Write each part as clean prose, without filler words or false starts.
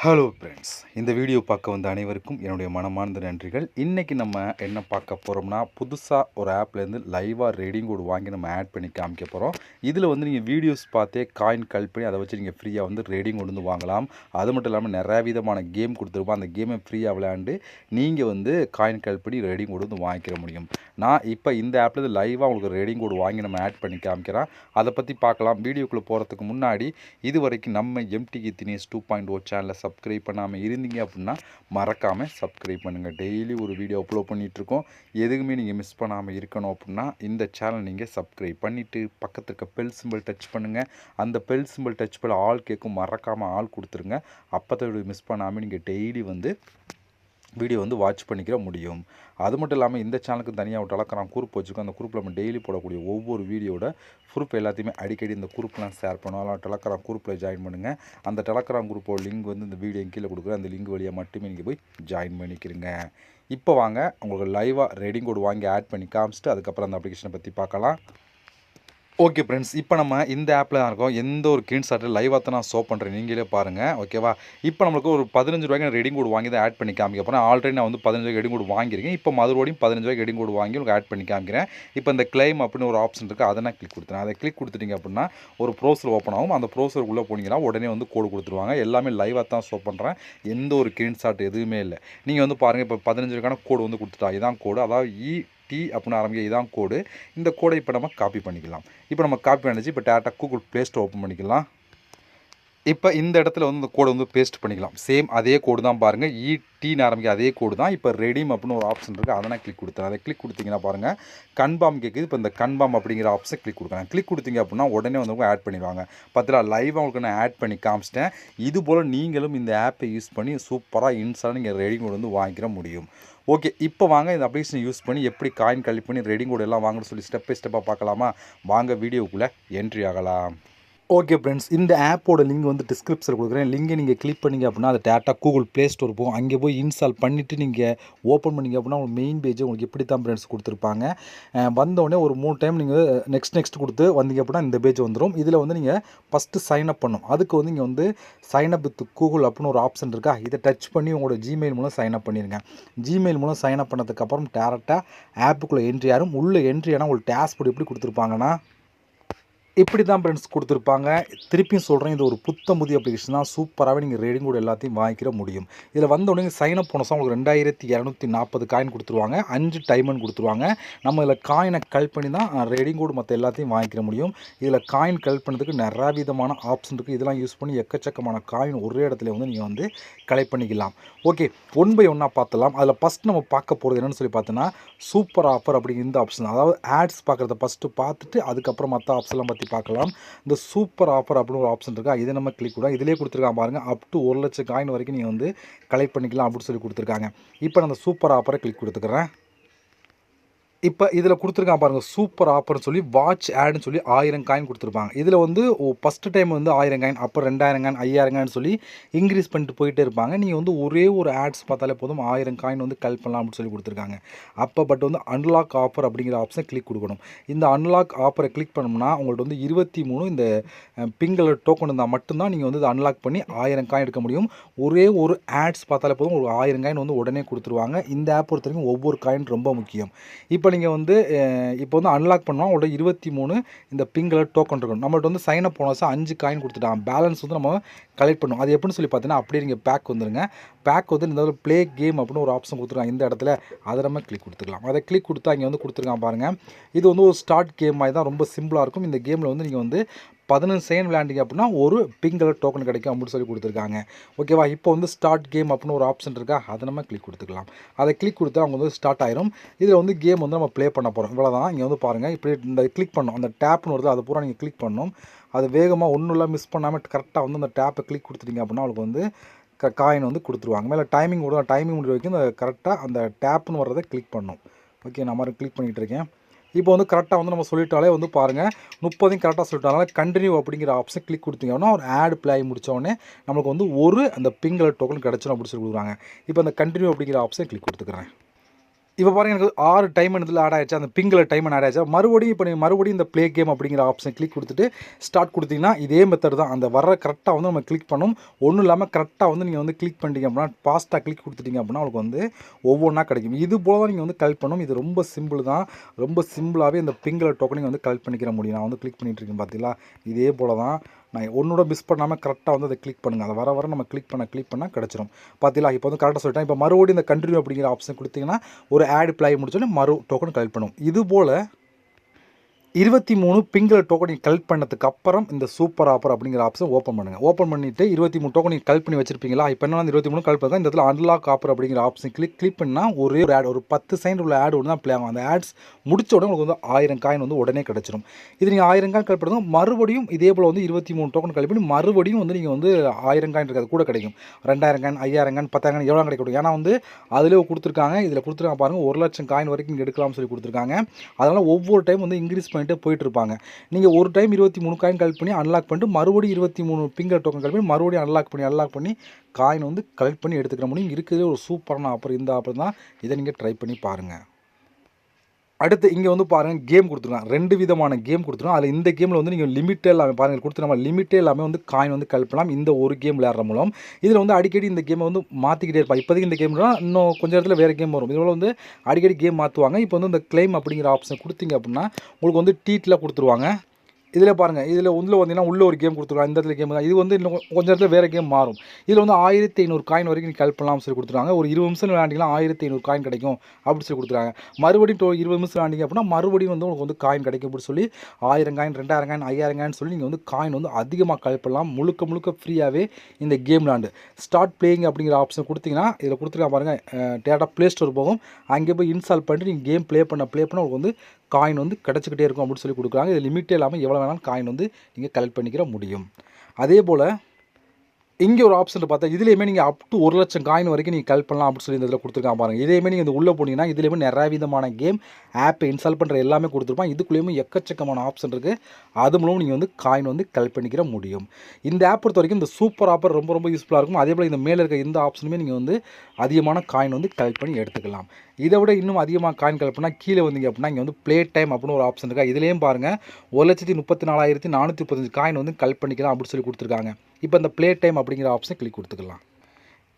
Hello friends, இந்த video பார்க்க வந்த அனைவருக்கும் என்னுடைய மனமார்ந்த நன்றிகள். இன்றைக்கி நம்ம என்ன பார்க்க போகிறோம்னா, புதுசாக ஒரு ஆப்லேருந்து லைவாக ரீடிங் கோட் வாங்கி நம்ம ஆட் பண்ணி காமிக்க போகிறோம். இதில் வந்து நீங்கள் வீடியோஸ் பார்த்தே காயின் கல் பண்ணி அதை வச்சு நீங்கள் ஃப்ரீயாக வந்து ரீடிங் கோட் வந்து வாங்கலாம். அது மட்டும் இல்லாமல் நிறையா விதமான கேம் கொடுத்துருப்போம். அந்த கேமை ஃப்ரீயாக விளையாண்டு நீங்கள் வந்து காயின் கல் பண்ணி ரீடிங் கோட் வந்து வாங்கிக்கிற முடியும். நான் இப்போ இந்த ஆப்லேருந்து லைவாக உங்களுக்கு ரீடிங் கோட் வாங்கி நம்ம ஆட் பண்ணி காமிக்கிறேன். அதை பற்றி பார்க்கலாம். வீடியோக்குள்ளே போகிறதுக்கு முன்னாடி இது வரைக்கும் நம்ம எம்டிகே தினேஷ் 2.0 சேனலை சப்ஸ்கிரைப் பண்ணாமல் இருந்தீங்க அப்படின்னா மறக்காமல் சப்ஸ்கிரைப் பண்ணுங்கள். டெய்லி ஒரு வீடியோ அப்லோட் பண்ணிகிட்ருக்கோம். எதுவுமே நீங்கள் மிஸ் பண்ணாமல் இருக்கணும் அப்படின்னா இந்த சேனல் நீங்கள் சப்ஸ்கிரைப் பண்ணிவிட்டு பக்கத்தில் இருக்க பெல் சிம்பிள் டச் பண்ணுங்கள். அந்த பெல் சிம்பிள் டச் பண்ண ஆல் கேட்கும், மறக்காமல் ஆள் கொடுத்துருங்க. அப்போ தான் மிஸ் பண்ணாமல் நீங்கள் டெய்லி வந்து வீடியோ வந்து வாட்ச் பண்ணிக்கிற முடியும். அது மட்டும் இல்லாமல் இந்த சேனலுக்கு தனியாக ஒரு டெலகிராம் குரூப் வச்சுருக்கோம். அந்த குரூப்பில் நம்ம டெய்லி போடக்கூடிய ஒவ்வொரு வீடியோட ப்ரூஃப் எல்லாத்தையுமே அடிக்கடி இந்த குரூப்லாம் ஷேர் பண்ணுவோம். அதனால் டெலகிராம் குரூப்பில் ஜாயின் பண்ணுங்கள். அந்த டெலகிராம் குரூப்போட லிங்க் வந்து இந்த வீடியோ கீழே கொடுக்குறேன். அந்த லிங்க் வழியாக மட்டுமே நீங்கள் போய் ஜாயின் பண்ணிக்கிறீங்க. இப்போ வாங்க உங்களுக்கு லைவாக ரீடிங் கோட் வாங்கி ஆட் பண்ணி காமிச்சிட்டு அதுக்கப்புறம் அந்த அப்ளிகேஷனை பற்றி பார்க்கலாம். ஓகே ஃப்ரெண்ட்ஸ், இப்போ நம்ம இந்த ஆப்பில் தான் இருக்கோம். எந்த ஒரு ஸ்க்ரீன்ஷாட்டில் லைவாக தான் நான் ஷோ பண்ணுறேன், நீங்களே பாருங்கள். ஓகேவா? இப்போ நம்மளுக்கு ஒரு 15 ரூபாய்க்கு நான் ரெடிங் கோட் வாங்கி தான் ஆட் பண்ணி காமிக்க போகிறேன். ஆல்ரெடி நான் வந்து 15 ரூபாய்க்கு ரெடிங் கோட் வாங்கியிருக்கேன். இப்போ மறுபடியும் 15 ரூபாய்க்கு ரெடிங் கோட் வாங்கி உங்களுக்கு ஆட் பண்ணி காமிக்கிறேன். இப்போ இந்த கிளைம் அப்படின்னு ஒரு ஆப்ஷன் இருக்குது, அதை நான் கிளிக் கொடுத்துறேன். அதை கிளிக் கொடுத்துட்டிங்க அப்படின்னா ஒரு ப்ரௌசர் ஓப்பன் ஆகும். அந்த ப்ரௌசருக்குள்ளே போனீங்கன்னா உடனே வந்து கோடு கொடுத்துருவாங்க. எல்லாமே லைவாக தான் ஷோ பண்ணுறேன். எந்த ஒரு ஸ்க்ரீன்ஷாட் எதுவுமே இல்லை. நீங்கள் வந்து பாருங்கள், இப்போ 15 ரூபாய்க்கான கோடு வந்து கொடுத்துட்டா. இதான் கோடு, அதாவது டி அப்படின்னு ஆரம்பிக்க இதான் கோடு. இந்த கோடை இப்போ நம்ம காப்பி பண்ணிக்கலாம். இப்போ நம்ம காப்பி பண்ணிச்சு. இப்போ டேரெக்டாக கூகுள் ப்ளே ஸ்டோர் ஓப்பன் பண்ணிக்கலாம். இப்போ இந்த இடத்துல வந்து இந்த கோடை வந்து பேஸ்ட் பண்ணிக்கலாம். சேம் அதே கோடு தான் பாருங்கள். டீன்னு ஆரம்பிக்க அதே கோடு தான். இப்போ ரெடீம் அப்படின்னு ஒரு ஆப்ஷன் இருக்குது, அதை நான் கிளிக் கொடுத்தேன். அதை கிளிக் கொடுத்தீங்கன்னா பாருங்கள், கன்ஃபார்ம் கேட்குது. இப்போ இந்த கன்ஃபார்ம் அப்படிங்கிற ஆப்ஷன் கிளிக் கொடுக்குறேன். கிளிக் கொடுத்தீங்க அப்படின்னா உடனே வந்து ஆட் பண்ணிடுவாங்க. பார்த்தீங்களா, லைவாக உங்களுக்கு நான் ஆட் பண்ணி காமிச்சிட்டேன். இதுபோல் நீங்களும் இந்த ஆப்பை யூஸ் பண்ணி சூப்பராக இன்ஸ்டாலாக நீங்கள் ரெடிங் கோட் வந்து வாங்கிக்கிற முடியும். ஓகே, இப்போ வாங்க இந்த அப்ளிகேஷனை யூஸ் பண்ணி எப்படி காயின் கலெக்ட் பண்ணி ரெடிங் கோட் எல்லாம் வாங்கணும்னு சொல்லி ஸ்டெப் பை ஸ்டெப்பாக பார்க்கலாமா? வாங்க வீடியோக்குள்ளே என்ட்ரி ஆகலாம். ஓகே ஃப்ரெண்ட்ஸ், இந்த ஆப்போட லிங்க் வந்து டிஸ்கிரிப்ஷனில் கொடுக்குறேன். லிங்கை நீங்கள் கிளிக் பண்ணிங்க அப்படின்னா அது டேரெக்டாக கூகுள் ப்ளே ஸ்டோர் போகும். அங்கே போய் இன்ஸ்டால் பண்ணிவிட்டு நீங்கள் ஓப்பன் பண்ணிங்க அப்படின்னா உங்களுக்கு மெயின் பேஜ் உங்களுக்கு எப்படி தான் ஃப்ரெண்ட்ஸ் கொடுத்துருப்பாங்க. வந்தோடனே ஒரு 3 டைம் நீங்கள் நெக்ஸ்ட் கொடுத்து வந்தீங்க அப்படின்னா இந்த பேஜ் வந்துடும். இதில் வந்து நீங்கள் ஃபஸ்ட்டு சைன் அப் பண்ணணும். அதுக்கு வந்து இங்கே வந்து சைன் அப் வித் கூகுள் அப்படின்னு ஒரு ஆப்ஷன் இருக்கா, இதை டச் பண்ணி உங்களோட ஜிமெயில் மூலம் சைன் அப் பண்ணிடுங்க. ஜிமெயில் மூலம் சைன் அப் பண்ணதுக்கப்புறம் டேரெக்டாக ஆப்புக்குள்ளே என்ட்ரி ஆகும். உள்ளே என்ட்ரி ஆனால் உங்களுக்கு டேஷ்போர்ட் எப்படி கொடுத்துருப்பாங்கன்னா இப்படி தான் ஃப்ரெண்ட்ஸ் கொடுத்துருப்பாங்க. திருப்பியும் சொல்கிறேன், இது ஒரு புதிய அப்ளிகேஷன் தான். சூப்பராகவே நீங்கள் ரீடிங் கோட் எல்லாத்தையும் வாங்கிக்கிற முடியும். இதில் வந்தோடனே சைன் அப் போனஸாக உங்களுக்கு 2240 காயின் கொடுத்துருவாங்க. 5 டைமண்ட் கொடுத்துருவாங்க. நம்ம இதில் காயினை கலெக்ட் பண்ணி தான் ரீடிங் கோட் மற்ற எல்லாத்தையும் வாங்கிக்கிற முடியும். இதில் காயின் கலெக்ட் பண்ணுறதுக்கு நிறையா விதமான ஆப்ஷன் இருக்குது. இதெல்லாம் யூஸ் பண்ணி எக்கச்சக்கமான காயின் ஒரே இடத்துல வந்து நீங்கள் வந்து கலெக்ட் பண்ணிக்கலாம். ஓகே, 1 by 1 பார்த்துலாம். அதில் ஃபஸ்ட் நம்ம பார்க்க போகிறது என்னென்னு சொல்லி பார்த்தோன்னா சூப்பர் ஆஃபர் அப்படிங்கிற இந்த ஆப்ஷன். அதாவது ஆட்ஸ் பார்க்குறத ஃபஸ்ட்டு பார்த்துட்டு அதுக்கப்புறம் மற்ற ஆப்ஷன்லாம் பற்றி பார்க்கலாம். இந்த சூப்பர் ஆஃபர் அப்படின்னு ஒரு ஆப்ஷன் இருக்கா, இதை நம்ம கிளிக் கொடுக்கலாம். இதிலே கொடுத்துருக்காங்க பாருங்கள், அப் டு 1 லட்சம் காயின் வரைக்கும் நீங்கள் வந்து கலெக்ட் பண்ணிக்கலாம் அப்படின்னு சொல்லி கொடுத்துருக்காங்க. இப்போ நான் அந்த சூப்பர் ஆஃபரை கிளிக் கொடுத்துக்கிறேன். இப்போ இதில் கொடுத்துருக்கான் பாருங்கள், சூப்பர் ஆஃபர்னு சொல்லி வாட்ச் ஆடுன்னு சொல்லி 1000 காயின் கொடுத்துருப்பாங்க. இதில் வந்து ஃபஸ்ட்டு டைம் வந்து 1000 காயின், அப்புறம் 2000 காயின், 5000 காயின் சொல்லி இன்க்ரீஸ் பண்ணிட்டு போயிட்டே இருப்பாங்க. நீங்கள் வந்து ஒரே ஒரு ஆட்ஸ் பார்த்தாலே போதும் 1000 காயின் வந்து கலெக்ட் பண்ணலாம் அப்படின்னு சொல்லி கொடுத்துருக்காங்க. அப்போ பட் வந்து அன்லாக் ஆஃபர் அப்படிங்கிற ஆப்ஷனை கிளிக் கொடுக்கணும். இந்த அன்லாக் ஆஃபரை கிளிக் பண்ணோம்னா உங்கள்கிட்ட வந்து 23 இந்த பிங்க் கலர் டோக்கன் இருந்தால் மட்டும்தான் நீங்கள் வந்து அன்லாக் பண்ணி 1000 காயின் எடுக்க முடியும். ஒரே ஒரு ஆட்ஸ் பார்த்தாலே போதும் ஒரு 1000 காயின் வந்து உடனே கொடுத்துருவாங்க. இந்த ஆப் பொறுத்த வரைக்கும் ஒவ்வொரு காயின் ரொம்ப முக்கியம். இப்போ நீங்கள் வந்து இப்போ வந்து அன்லாக் பண்ணோம் உங்களோட 23 இந்த பிங்க் கலர் டோக்கன் இருக்கணும். நம்மள்ட்ட வந்து சைன் அப் போனஸாக 5 காயின் கொடுத்துட்டாங்க. பேலன்ஸ் வந்து நம்ம கலெக்ட் பண்ணணும். அது எப்படின்னு சொல்லி பார்த்தீங்கன்னா அப்படியே நீங்கள் பேக் வந்துடுங்க. பேக் வந்து இந்த ப்ளே கேம் அப்படின்னு ஒரு ஆப்ஷன் கொடுத்துருக்காங்க இந்த இடத்துல, அதை நம்ம கிளிக் கொடுத்துக்கலாம். அதை கிளிக் கொடுத்தா இங்கே வந்து கொடுத்துருக்காங்க பாருங்கள். இது வந்து ஒரு ஸ்டார்ட் கேம் மாதிரி தான், ரொம்ப சிம்பிளாக இருக்கும். இந்த கேமில் வந்து நீங்கள் வந்து 15 செகண்ட் விளையாண்டிங்க அப்படின்னா ஒரு பிங்க் கலர் டோக்கன் கிடைக்கும் அப்படின்னு சொல்லி கொடுத்துருக்காங்க. ஓகேவா? இப்போ வந்து ஸ்டார்ட் கேம் அப்படின்னு ஒரு ஆப்ஷன் இருக்கா, அதை நம்ம கிளிக் கொடுத்துக்கலாம். அதை கிளிக் கொடுத்தா அவங்க வந்து ஸ்டார்ட் ஆயிரும். இதில் வந்து கேம் வந்து நம்ம ப்ளே பண்ண போகிறோம். இவ்வளோதான். இங்கே வந்து பாருங்கள், இப்படி இந்த கிளிக் பண்ணணும், அந்த டேப்னு வருது, அதை பூரா நீங்கள் கிளிக் பண்ணணும். அது வேகமாக ஒன்றும் இல்லை மிஸ் பண்ணாமல் கரெக்டாக வந்து அந்த டேப்பை கிளிக் கொடுத்துட்டீங்க அப்படின்னா அவங்களுக்கு வந்து காயின் வந்து கொடுத்துருவாங்க. மேலே டைமிங் விடுவோம், டைமிங் முடிவு வரைக்கும் இந்த கரெக்டாக அந்த டேப்னு வர்றதை கிளிக் பண்ணணும். ஓகே, நான் மாதிரி கிளிக் பண்ணிகிட்டு இருக்கேன். இப்போ வந்து கரெக்டாக வந்து நம்ம சொல்லிட்டாலே வந்து பாருங்கள் 30 கரெக்டாக சொல்லிட்டாலும் கண்டினியூ அப்படிங்கிற ஆப்ஷன் கிளிக் கொடுத்தீங்கன்னா ஒரு ஆட் ப்ளே ஆகி முடித்தோடனே நம்மளுக்கு வந்து ஒரு அந்த பிங்க் கலர் டோக்கன் கிடச்சிடும் அப்படின்னு சொல்லி கொடுக்குறாங்க. இப்போ அந்த கண்டினியூ அப்படிங்கிற ஆப்ஷன் கிளிக் கொடுத்துக்கிறேன். இப்போ பாருங்க எனக்கு 6 டைமண்ட் இதில் ஆட் ஆயிடுச்சு. அந்த பிங்கில் டைமண்ட் ஆட் ஆயிடுச்சு. மறுபடியும் இப்போ நீங்கள் மறுபடியும் இந்த ப்ளே கேம் அப்படிங்கிற ஆப்ஷன் கிளிக் கொடுத்துட்டு ஸ்டார்ட் கொடுத்தீங்கன்னா இதே மெத்தட் தான். அந்த வர கரெக்டாக வந்து நம்ம கிளிக் பண்ணணும். ஒன்றும் இல்லாமல் கரெக்டாக வந்து நீங்கள் வந்து கிளிக் பண்ணிட்டீங்க அப்படின்னா ஃபாஸ்ட்டாக கிளிக் கொடுத்துட்டீங்க அப்படின்னா உங்களுக்கு வந்து ஒவ்வொன்றா கிடைக்கும். இது போல தான் நீங்கள் வந்து கலெக்ட் பண்ணணும். இது ரொம்ப சிம்பிள் தான். ரொம்ப சிம்பிளாகவே இந்த பிங்கில் டோக்கனிங் வந்து கலெக்ட் பண்ணிக்கிற முடியும். நான் வந்து கிளிக் பண்ணிட்டு இருக்கேன் பார்த்தீங்களா, இதே போல தான். நான் ஒன்னோட மிஸ் பண்ணாமல் கரெக்டாக வந்து அதை கிளிக் பண்ணுங்கள். அதை வர நம்ம கிளிக் பண்ணால் கிடச்சிரும். பார்த்தீங்களா, இப்போ வந்து கரெக்டாக சொல்லிட்டேன். இப்போ மறுபடியும் இந்த கண்டினியூ அப்படிங்கிற ஆப்ஷன் கொடுத்தீங்கன்னா ஒரு ஆட் ப்ளை முடிச்சோன்னே மறு டோக்கன் கலெக்ட் பண்ணும். இது போல் 23 பிங்கில் டோக்கன் நீங்கள் கலெக்ட் பண்ணதுக்கு அப்புறம் இந்த சூப்பர் ஆஃபர் அப்படிங்கிற ஆப்ஷன் ஓப்பன் பண்ணுங்கள். ஓப்பன் பண்ணிவிட்டு 23 டோக்கன் நீங்கள் கலெக்ட் பண்ணி வச்சிருப்பீங்களா, இப்போ என்ன 23 கலெக்ட் பண்ணுங்க. இந்த இடத்துல அன்லாக் ஆஃபர் அப்படிங்கிற ஆப்ஷன் கிளிக் பண்ணால் ஒரே ஒரு ஆட், ஒரு 10 செகண்ட் உள்ள ஆட் ஒன்று தான் ப்ளே ஆகும். அந்த ஆட்ஸ் முடிச்ச உடனே உங்களுக்கு வந்து 1000 காயின் வந்து உடனே கிடச்சிரும். இது நீங்கள் 1000 காயின் கலெக்ட் பண்ணுங்க. மறுபடியும் இதே போல் வந்து 23 டோக்கன் கலெக்ட் பண்ணி மறுபடியும் வந்து நீங்கள் வந்து 1000 காயின் இருக்காது கூட கிடைக்கும். 2000 காயின், 5000 காயின், 10,000 காயின் எவ்வளோ கிடைக்கும். ஏன்னா வந்து அதிலே கொடுத்துருக்காங்க. இதில் கொடுத்துருக்காங்க பாருங்கள், 1,00,000 காயின் வரைக்கும் நீங்கள் எடுக்கலாம்னு சொல்லி கொடுத்துருக்காங்க. அதனால் ஒவ்வொரு டைம் வந்து இன்க்ரீஸ் பண்ணிட்டு போயிட்டு இருப்பாங்க. நீங்கள் ஒரு டைம் 23 காயின் கலெக்ட் பண்ணி அன்லாக் பண்ணிட்டு மறுபடியும் 23 பிங்கர் டோக்கன் கலெக்ட் பண்ணி மறுபடியும் அன்லாக் பண்ணி காயின் வந்து கலெக்ட் பண்ணி எடுத்துக்கிற முடியும். இருக்கிறதே ஒரு சூப்பரான ஆஃபர். இந்த ஆஃபர் தான். இதை நீங்கள் ட்ரை பண்ணி பாருங்கள். அடுத்து இங்கே வந்து பாருங்கள், கேம் கொடுத்துருக்காங்க. 2 விதமான கேம் கொடுத்துருக்காங்க. அதில் இந்த கேமில் வந்து நீங்கள் லிமிட்டே எல்லாமே பாருங்கள் கொடுத்து நம்ம லிமிட்டே எல்லாமே வந்து காயின் வந்து கலெக்ட் பண்ணலாம். இந்த ஒரு கேம் விளையாடுற மூலம் இதில் வந்து அடிக்கடி இந்த கேமை வந்து மாற்றிக்கிட்டே இருப்பாங்க. இப்போதைக்கு இந்த கேம்னா இன்னும் கொஞ்சம் இடத்துல வேறு கேம் வரும். இதில் வந்து அடிக்கடி கேம் மாற்றுவாங்க. இப்போ வந்து இந்த கிளைம் அப்படிங்கிற ஆப்ஷன் கொடுத்தீங்க அப்படின்னா உங்களுக்கு வந்து டீட்டில் கொடுத்துருவாங்க. இதில் பாருங்கள், இதில் உள்ளே வந்தீங்கன்னா உள்ளே ஒரு கேம் கொடுத்துருவாங்க. இந்த இடத்துல கேம் தான். இது வந்து இன்னும் கொஞ்சம் இடத்துல வேறு கேம் மாறும். இதில் வந்து 1500 காயின் வரைக்கும் நீங்கள் கலெக்ட் பண்ணலாம்னு சொல்லி கொடுத்துருவாங்க. ஒரு 20 நிமிஷம் விளையாண்டிங்கன்னா 1500 காயின் கிடைக்கும் அப்படின்னு சொல்லி கொடுத்துருக்காங்க. மறுபடியும் 20 நிமிஷம் விளையாண்டிங்க அப்படின்னா மறுபடியும் வந்து உங்களுக்கு வந்து காயின் கிடைக்கும் அப்படின்னு சொல்லி 1000 காயின், 2000 காயின், 5000 காயின் சொல்லி நீங்கள் வந்து காயின் வந்து அதிகமாக கலெக்ட் பண்ணலாம். முழுக்க ஃப்ரீயாகவே இந்த கேம் விளாண்டு ஸ்டார்ட் பிளேயிங் அப்படிங்கிற ஆப்ஷன் கொடுத்தீங்கன்னா இதில் கொடுத்துருக்காங்க பாருங்கள், டேட்டா ப்ளே ஸ்டோர் போகும். அங்கே போய் இன்ஸ்டால் பண்ணிட்டு நீங்கள் கேம் ப்ளே பண்ண உங்களுக்கு வந்து காயின் வந்து கிடச்சிக்கிட்டே இருக்கும் அப்படின்னு சொல்லி கொடுக்குறாங்க. இது லிமிட்டே இல்லாமல் எவ்வளோ வேணாலும் காயின் வந்து நீங்கள் கலெக்ட் பண்ணிக்கிற முடியும். அதே போல் இங்கே ஒரு ஆப்ஷன் பார்த்தா இதுலேயுமே நீங்கள் அப் டு 1,00,000 காயின் வரைக்கும் நீங்கள் கலெக்ட் பண்ணலாம் அப்படின்னு சொல்லி இந்த இதில் கொடுத்துருக்காங்க பாருங்கள். இதேமே நீங்கள் இந்த உள்ளே போனீங்கன்னா இதுலேயுமே நிறைய விதமான கேம் ஆப்பை இன்ஸ்டால் பண்ணுற எல்லாமே கொடுத்துருப்பான். இதுக்குள்ளேயுமே எக்கச்சக்கமான ஆப்ஷன் இருக்குது. அது மூலம் நீங்கள் வந்து காயின் வந்து கலெக்ட் பண்ணிக்கிற முடியும். இந்த ஆப் பொறுத்த வரைக்கும் இந்த சூப்பர் ஆஃபர் ரொம்ப யூஸ்ஃபுல்லாக இருக்கும். அதே போல் இந்த மேலே இருக்க இந்த ஆப்ஷனுமே நீங்கள் வந்து அதிகமான காயின் வந்து கலெக்ட் பண்ணி எடுத்துக்கலாம். இதை விட இன்னும் அதிகமாக காயின் கலெக்ட் பண்ணால் கீழே வந்தீங்க அப்படின்னா இங்கே வந்து ப்ளே டைம் அப்படின்னு ஒரு ஆப்ஷன் இருக்கா. இதுலேயும் பாருங்கள் 1,34,435 காயின் வந்து கலெக்ட் பண்ணிக்கலாம் அப்படின்னு சொல்லி கொடுத்துருக்காங்க. இப்போ இந்த ப்ளே டைம் அப்படிங்கிற ஆப்ஷனை கிளிக் கொடுத்துக்கலாம்.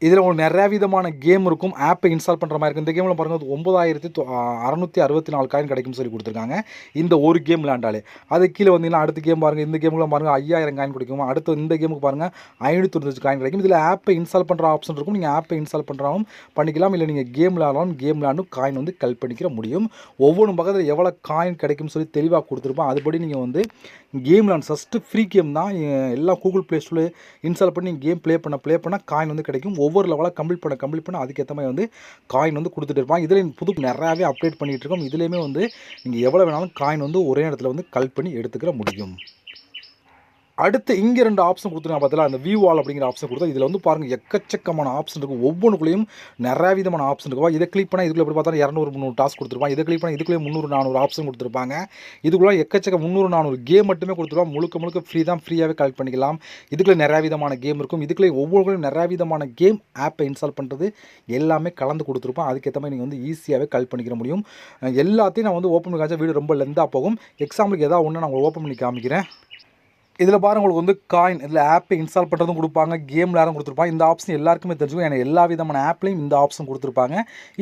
இதில் உங்களுக்கு நிறையா விதமான கேம் இருக்கும். ஆப்பை இன்ஸ்டால் பண்ணுற மாதிரி இருக்கும். இந்த கேமில் பாருங்கள் 9,664 காயின் கிடைக்கும்னு சொல்லி கொடுத்துருக்காங்க. இந்த ஒரு கேம் விளையாண்டாலே. அது கீழே வந்தீங்கன்னா அடுத்த கேம் பாருங்கள். இந்த கேமுக்குலாம் பாருங்கள் 5000 காயின் கிடைக்கும். அடுத்து இந்த கேமுக்கு பாருங்கள் 595 காயின் கிடைக்கும். இதில் ஆப்பை இன்ஸ்டால் பண்ணுற ஆப்ஷன் இருக்கும். நீங்கள் ஆப்பை இன்ஸ்டால் பண்ணுறாலும் பண்ணிக்கலாம். இல்லை நீங்கள் கேம் விளையாடும் காயின் வந்து கலெக்ட் பண்ணிக்கிற முடியும். ஒவ்வொரு பக்கத்தில் எவ்வளோ காயின் கிடைக்கும்னு சொல்லி தெளிவாக கொடுத்துருப்போம். அதுபடி நீங்கள் வந்து கேம் விளையாண்டு ஃபஸ்ட்டு ஃப்ரீ கேம் தான். எல்லாம் கூகுள் ப்ளே ஸ்டோரில் இன்ஸ்டால் பண்ணி கேம் ப்ளே பண்ண காயின் வந்து கிடைக்கும். ஒவ்வொரு லெவலாக கம்ப்ளீட் பண்ண அதுக்கேற்ற மாதிரி வந்து காயின் வந்து கொடுத்துட்டு இருப்பாங்க. இதில் புது நிறையாவே அப்டேட் பண்ணிகிட்டு இருக்கோம். இதுலேயுமே வந்து நீங்கள் எவ்வளோ வேணாலும் காயின் வந்து ஒரே இடத்துல வந்து கலெக்ட் பண்ணி எடுத்துக்கிற முடியும். அடுத்து இங்கே 2 ஆப்ஷன் கொடுத்துருக்காங்க பார்த்தீங்களா, அந்த வியூ வால் அப்படிங்கிற ஆப்ஷன் கொடுத்தா இதில் வந்து பாருங்கள் எக்கச்சக்கமான ஆப்ஷன் இருக்கும். ஒவ்வொன்றுக்குள்ளேயும் நிறைய விதமான ஆப்ஷன் இருக்கும். இதை கிளிக் பண்ணால் இதுக்குள்ள எப்படி பார்த்தா 200-300 டாஸ்க் கொடுத்துருப்பாங்க. இதை கிளிக் பண்ணால் இதுக்குள்ளே 300-400 ஆப்ஷன் கொடுத்துருப்பாங்க. இதுக்குள்ளே எக்கச்சக்க 300-400 கேம் மட்டுமே கொடுத்துருவாங்க. முழுக்க ஃப்ரீ தான். ஃப்ரீயாகவே கலெக்ட் பண்ணிக்கலாம். இதுக்குள்ளே நிறைய விதமான கேம் இருக்கும். இதுக்குள்ளே ஒவ்வொருக்குள்ளேயும் நிறைய விதமான கேம் ஆப்பை இன்ஸ்டால் பண்ணுறது எல்லாமே கலந்து கொடுத்துருப்போம். அதுக்கேற்ற மாதிரி நீங்கள் வந்து ஈஸியாகவே கலெக்ட் பண்ணிக்கிற முடியும். எல்லாத்தையும் நான் வந்து ஓப்பன் பண்ணி காமிச்சா வீடியோ ரொம்ப லெந்தாக போகும். எக்ஸாம்பிளுக்கு ஏதாவது ஒன்று நான் ஓப்பன் பண்ணி காமிக்கிறேன். இதில் பாருங்கள் உங்களுக்கு வந்து காயின் இதில் ஆப்பை இன்ஸ்டால் பண்ணுறதும் கொடுப்பாங்க, கேம் விளையாடும் கொடுத்துருப்பாங்க. இந்த ஆப்ஷன் எல்லாருக்குமே தெரிஞ்சுக்கும். ஏன்னா எல்லா விதமான ஆப்லையும் இந்த ஆப்ஷன் கொடுத்துருப்பாங்க.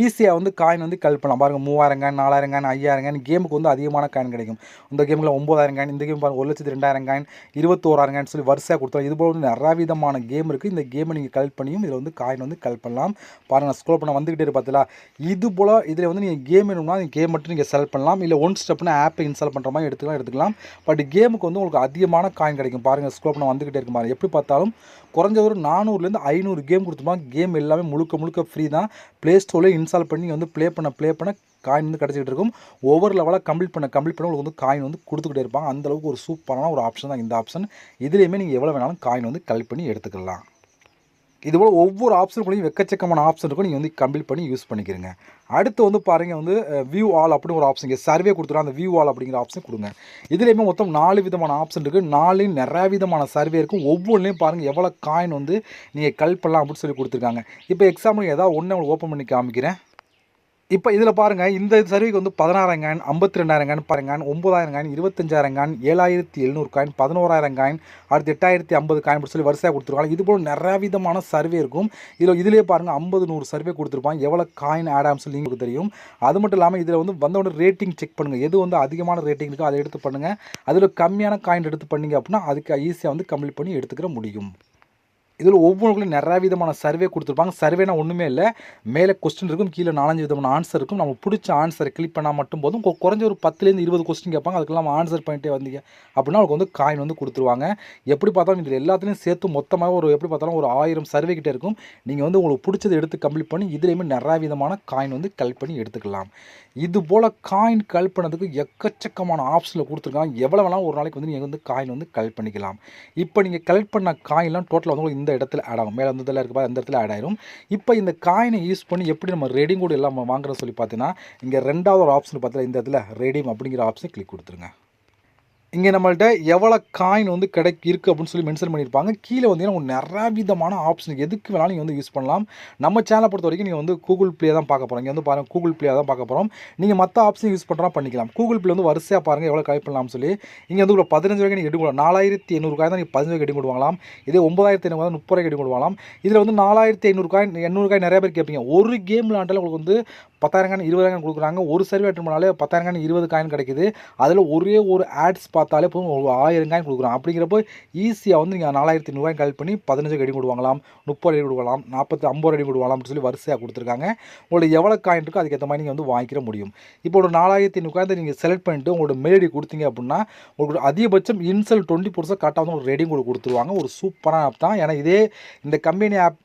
ஈஸியாக வந்து காயின் வந்து கலெக்ட் பண்ணலாம். பாருங்கள் 3000 காயின், 4000 காயின், 5000 காயின். கேமுக்கு வந்து அதிகமான காயின் கிடைக்கும். இந்த கேமில் 9000 காயின், இந்த கேம் பாருங்கள் 1,02,000 காயின், 21,000 காயின் சொல்லி வரிசையாக கொடுத்தாங்க. இது போல் வந்து நிறைய விதமான கேம் இருக்குது. இந்த கேமை நீங்கள் கலெக்ட் பண்ணியும் இதில் வந்து காயின் வந்து கலெக்ட் பண்ணலாம். பாருங்கள் ஸ்க்ரோல் பண்ண வந்துக்கிட்டே பார்த்தீங்களா. இது போல் இதில் வந்து நீங்கள் கேம் வேணும்னா நீங்கள் கேம் மட்டும் நீங்கள் செலக்ட் பண்ணலாம். இல்லை ஒன் ஸ்டெப்னா ஆப்பை இன்ஸ்டால் பண்ணுற மாதிரி எடுத்துக்கலாம். பட் கேமுக்கு வந்து உங்களுக்கு அதிகமான காயின் கிடைக்கும். பாருங்கள் ஸ்க்ரோல் பண்ண வந்துக்கிட்டே இருக்கும். பாருங்கள் எப்படி பார்த்தாலும் குறைஞ்ச ஒரு 400லேருந்து 500 கேம் கொடுத்துருப்பாங்க. கேம் எல்லாமே முழுக்க ஃப்ரீ தான். ப்ளே ஸ்டோரில் இன்ஸ்டால் பண்ணி வந்து ப்ளே பண்ண காயின் வந்து கிடச்சிக்கிட்டு இருக்கும். ஒவ்வொரு லெவலாக கம்ப்ளீட் பண்ண உங்களுக்கு வந்து காயின் வந்து கொடுத்துக்கிட்டே இருப்பாங்க. அந்தளவுக்கு ஒரு சூப்பரான ஒரு ஆப்ஷன் தான் இந்த ஆப்ஷன். இதுலேயுமே நீங்கள் எவ்வளோ வேணாலும் காயின் வந்து கலெக்ட் பண்ணி எடுத்துக்கலாம். இதுபோல் ஒவ்வொரு ஆப்ஷனுக்குள்ளேயும் எக்கச்சக்கமான ஆப்ஷன் இருக்கும். நீங்கள் வந்து கம்ப்ளீட் பண்ணி யூஸ் பண்ணிக்கிறீங்க. அடுத்து வந்து பாருங்கள் வந்து வியூ ஆல் அப்படின்னு ஒரு ஆப்ஷன் சர்வே கொடுத்துருவோம். அந்த வியூ ஆல் அப்படிங்கிற ஆப்ஷன் கொடுங்க. இதுலேயுமே மொத்தம் 4 விதமான ஆப்ஷன் இருக்குது. 4லையும் நிறைய விதமான சர்வே இருக்கும். ஒவ்வொன்றையும் பாருங்கள் எவ்வளோ காயின் வந்து நீங்கள் கலெக்ட் பண்ணலாம் அப்படின்னு சொல்லி கொடுத்துருக்காங்க. இப்போ எக்ஸாம்பிள் ஏதாவது ஒன்று உங்களுக்கு ஓப்பன் பண்ணி காமிக்கிறேன். இப்போ இதில் பாருங்கள், இந்த சர்வேக்கு வந்து 16,000 காயின், 52,000 காயின், பாருங்க 9,000 காயின், 25,000 காயின், 7,700 காயின், 11,000 காயின், அடுத்து 8,050 காயின் அப்படி சொல்லி வரிசையாக கொடுத்துருக்காங்க. இது போல் நிறைய விதமான சர்வே இருக்கும். இதிலே பாருங்கள் 50, 100 சர்வே கொடுத்துருப்பாங்க. எவ்வளோ காயின் ஆட் ஆகும் சொல்லி உங்களுக்கு தெரியும். அது மட்டும் இல்லாமல் இதில் வந்து வந்தவுடனே ரேட்டிங் செக் பண்ணுங்கள். எது வந்து அதிகமான ரேட்டிங் இருக்கோ அதை எடுத்து பண்ணுங்கள். அதில் கம்மியான காயின் எடுத்து பண்ணிங்க அப்படின்னா அதுக்கு ஈஸியாக வந்து கம்ப்ளீட் பண்ணி எடுத்துக்கிற முடியும். இதில் ஒவ்வொன்றுக்குள்ளேயும் நிறைய விதமான சர்வே கொடுத்துருப்பாங்க. சர்வேனா ஒன்றுமே இல்லை, மேலே கொஸ்டின் இருக்கும், கீழே 4-5 விதமான ஆன்சர் இருக்கும். நம்ம பிடிச்ச ஆன்சரை கிளிக் பண்ணால் மட்டும் போதும். குறைஞ்ச ஒரு 10லேருந்து 20 கொஸ்டின் கேட்பாங்க. அதுக்கெல்லாம் ஆன்சர் பண்ணிட்டே வந்தீங்க அப்படின்னா அவங்களுக்கு வந்து காயின் வந்து கொடுத்துருவாங்க. எப்படி பார்த்தாலும் இதில் எல்லாத்துலேயும் சேர்த்து மொத்தமாக எப்படி பார்த்தாலும் ஒரு 1000 சர்வே கிட்டே இருக்கும். நீங்கள் வந்து உங்களுக்கு பிடிச்சதை எடுத்து கம்ப்ளீட் பண்ணி இதுலேயுமே நிறைய விதமான காயின் வந்து கலெக்ட் பண்ணி எடுத்துக்கலாம். இது போல் காயின் கலெக்ட் பண்ணதுக்கு எக்கச்சக்கமான ஆப்ஷனில் கொடுத்துருக்காங்க. எவ்வளோ வேணாலும் ஒரு நாளைக்கு வந்து நீங்கள் வந்து காயின் வந்து கலெக்ட் பண்ணிக்கலாம். இப்போ நீங்கள் கலெக்ட் பண்ண காயின்லாம் டோட்டலாக வந்து இந்த இடத்துல ஆட் ஆகும். மேலே வந்து இதில் இருக்க அந்த இடத்துல ஆட் ஆயிரும். இப்போ இந்த காயினை யூஸ் பண்ணி எப்படி நம்ம ரெடீம் கோட் எல்லாம் வாங்குறோம் சொல்லி பார்த்தீங்கன்னா, இங்கே 2வது ஒரு ஆப்ஷன் பார்த்தீங்கன்னா இந்த இடத்துல ரெடீம் அப்படிங்கிற ஆப்ஷனை கிளிக் கொடுத்துருங்க. இங்கே நம்மள்ட்ட எவ்வளோ காயின் வந்து இருக்குது அப்படின்னு சொல்லி மென்ஷன் பண்ணியிருப்பாங்க. கீழே வந்தீங்கன்னா நிறைய விதமான ஆப்ஷன் எதுக்கு வேணாலும் நீங்கள் வந்து யூஸ் பண்ணலாம். நம்ம சேனலை பொறுத்த வரைக்கும் நீங்கள் வந்து கூகுள் ப்ளே தான் பார்க்க போகிறோம். இங்கே வந்து பாருங்கள் கூகுள் ப்ளே தான் பார்க்க போகிறோம். நீங்கள் மற்ற ஆப்ஷன் யூஸ் பண்ணுறா பண்ணிக்கலாம். கூகுள் ப்ளே வந்து வரிசையாக பாருங்கள் எவ்வளோ கலெக்ட் பண்ணலாம்னு சொல்லி. இங்கே வந்து ஒரு 15 ரூபாய்க்கு நீங்கள் எடுக்கலாம். 4,800 காயின் தான் நீங்கள் 15 ரூபாய்க்கு எடுக்க வாங்கலாம். இதே 9,500 தான் 30 ரூபாய்க்கு எடுக்க வாங்கலாம். இதில் வந்து 4,500 காயின் 800 காயின் நிறைய பேர் கேட்பீங்க. ஒரு கேம் விளாண்டாலும் உங்களுக்கு வந்து 10,000 காயின் 20,000 கொடுக்குறாங்க. ஒரு சர்வே அட்டன் பண்ணாலே 10,000 காயின் 20 காயின் கிடைக்குது. அதில் ஒரே ஒரு ஆட்ஸ் பார்த்தாலே போதும் 1000 காயின் கொடுக்குறாங்க. அப்படிங்கிறப்போ ஈஸியாக வந்து நீங்கள் 4,800 ரூபாய் கலெக்ட் பண்ணி 15 ரெடி கொடுவாங்கலாம், 30 ரெடி கொடுக்கலாம், 40, 50 ரெடி கொடுவாங்கலாம் அப்படின்னு சொல்லி வரிசையாக கொடுத்துருக்காங்க. உங்களுக்கு எவ்வளோ காயின் இருக்கோ அதுக்கேற்ற மாதிரி நீங்கள் வந்து வாங்கிக்கிற முடியும். இப்போ ஒரு 4,800 காயின் நீங்கள் செலக்ட் பண்ணிட்டு உங்களோட மெயில் ஐடி கொடுத்தீங்க அப்படின்னா உங்களுக்கு அதிகபட்சம் இன்சல் 20% கரெக்டாக வந்து ஒரு ரெடி கொடுத்துருவாங்க. ஒரு சூப்பரான ஆப் தான். ஏன்னா இந்த கம்பெனி ஆப்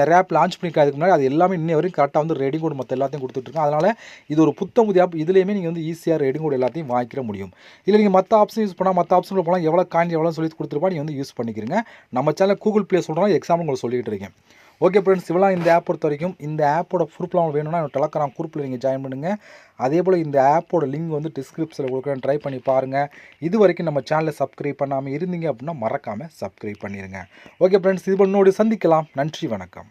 நிறைய ஆப் லான்ச் பண்ணிக்காதுக்கு முன்னாடி அது எல்லாமே இன்னும் வரைக்கும் கரெக்டாக வந்து ரெடி கோட் மற்ற எல்லாத்தையும் கொடுத்துட்ருக்கோம். அதனால் இது ஒரு புத்தமுதி ஆப். இதுலேயுமே நீங்கள் வந்து ஈஸியாக ரெடி கோட் எல்லாத்தையும் வாங்கிக்கிற முடியும். இல்லை நீங்கள் மற்ற ஆப்ஷன் யூஸ் பண்ணால் மற்ற ஆப்ஷனில் போனால் எவ்வளோ காயின் எவ்வளோ சொல்லி கொடுத்துருப்பா நீங்கள் வந்து யூஸ் பண்ணிக்கிறீங்க. நம்ம சேனல் கூகுள் ப்ளே சொல்கிறோம், எக்ஸாம்பிள் உங்களுக்கு சொல்லிகிட்டு இருக்கேன். ஓகே ஃப்ரெண்ட்ஸ், இவ்வளோ இந்த ஆப் பொறுத்த வரைக்கும் இந்த ஆப்போட ப்ரூஃப்லாம் வேணும்னா டெலகிராம் குரூப்பில் நீங்கள் ஜாயின் பண்ணுங்கள். அதே போல் இந்த ஆப்போட லிங்க் வந்து டிஸ்கிரிப்ஷனில் கொடுக்குறேன், ட்ரை பண்ணி பாருங்கள். இது வரைக்கும் நம்ம சேனலை சப்ஸ்கிரைப் பண்ணாமல் இருந்தீங்க அப்படின்னா மறக்காமல் சப்ஸ்கிரைப் பண்ணிடுங்க. ஓகே ஃப்ரெண்ட்ஸ், இது இன்னொரு சந்திக்கலாம். நன்றி, வணக்கம்.